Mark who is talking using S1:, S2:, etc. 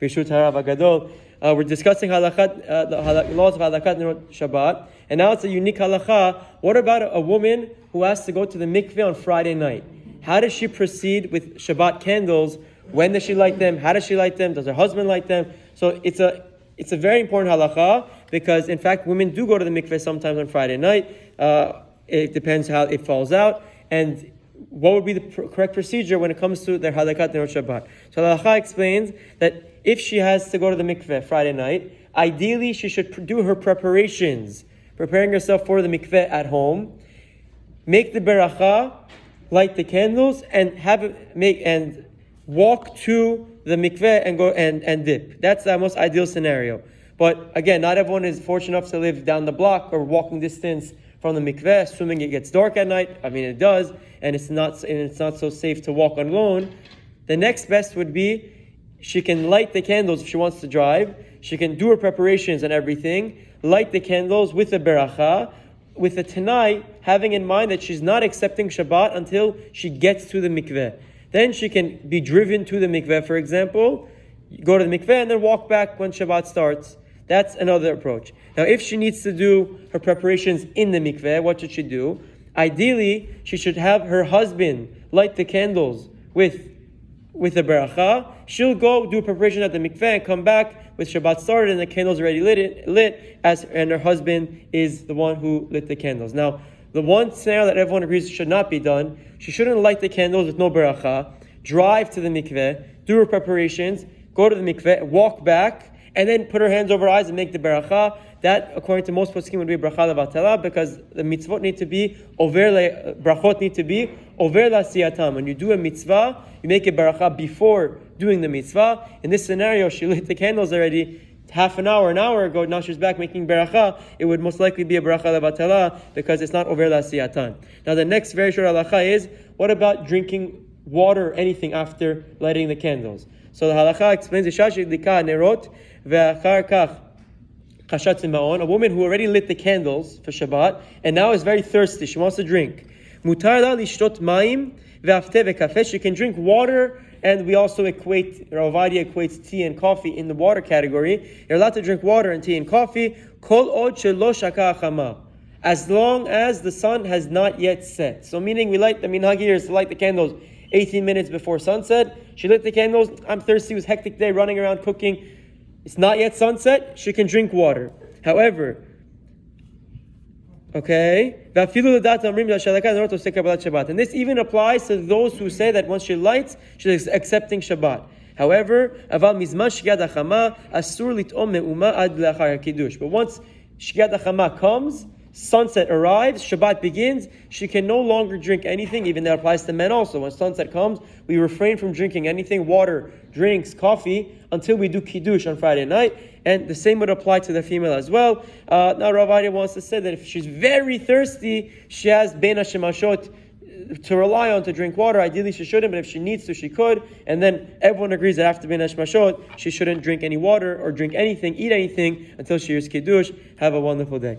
S1: We're discussing laws of Halachot Shabbat, and now it's a unique halacha. What about a woman who has to go to the mikveh on Friday night? How does she proceed with Shabbat candles? When does she light them? How does she light them? Does her husband light them? So it's a very important halacha, because in fact women do go to the mikveh sometimes on Friday night. It depends how it falls out, and what would be the correct procedure when it comes to their halakhat nerot Shabbat. So the halacha explains that if she has to go to the mikveh Friday night, ideally she should do her preparations, preparing herself for the mikveh at home, make the beracha, light the candles, and walk to the mikveh and go and dip. That's the most ideal scenario. But again, not everyone is fortunate enough to live down the block or walking distance from the mikveh, assuming it gets dark at night. I mean, it does, and it's not so safe to walk alone. The next best would be she can light the candles if she wants to drive. She can do her preparations and everything, light the candles with the beracha, with the tanai, having in mind that she's not accepting Shabbat until she gets to the mikveh. Then she can be driven to the mikveh, for example, go to the mikveh and then walk back when Shabbat starts. That's another approach. Now, if she needs to do her preparations in the mikveh, what should she do? Ideally, she should have her husband light the candles with the beracha. She'll go do preparation at the mikveh and come back with Shabbat started and the candles already lit, and her husband is the one who lit the candles. Now, the one scenario that everyone agrees should not be done, she shouldn't light the candles with no beracha, drive to the mikveh, do her preparations, go to the mikveh, walk back, and then put her hands over her eyes and make the beracha. That, according to most poskim, would be bracha levatala, because the mitzvot need to be brachot need to be over la siyatam. When you do a mitzvah, you make a beracha before doing the mitzvah. In this scenario, she lit the candles already half an hour ago. Now she's back making beracha. It would most likely be a bracha levatala because it's not over la siyatan. Now the next very short halacha is, what about drinking water or anything after lighting the candles? So the halacha explains, nerot ve'achar kach chashat tzima'on, a woman who already lit the candles for Shabbat and now is very thirsty, she wants to drink. Mutar la lishtot mayim ve'afteh ve'kafeh, she can drink water, and we also Rav Ovadia equates tea and coffee in the water category. You're allowed to drink water and tea and coffee, kol od shelo shaka chama, as long as the sun has not yet set. So meaning, we light the minhag here is to light the candles 18 minutes before sunset. She lit the candles, I'm thirsty, it was a hectic day, running around cooking. It's not yet sunset, she can drink water. However, and this even applies to those who say that once she lights, she's accepting Shabbat. However, but once Shkiat HaChama comes, sunset arrives, Shabbat begins, she can no longer drink anything. Even that applies to men also. When sunset comes, we refrain from drinking anything, water, drinks, coffee, until we do Kiddush on Friday night. And the same would apply to the female as well. Now Rav Ovadia wants to say that if she's very thirsty, she has Bein HaShemashot to rely on to drink water. Ideally she shouldn't, but if she needs to, she could. And then everyone agrees that after Bein HaShemashot, she shouldn't drink any water or drink anything, eat anything until she hears Kiddush. Have a wonderful day.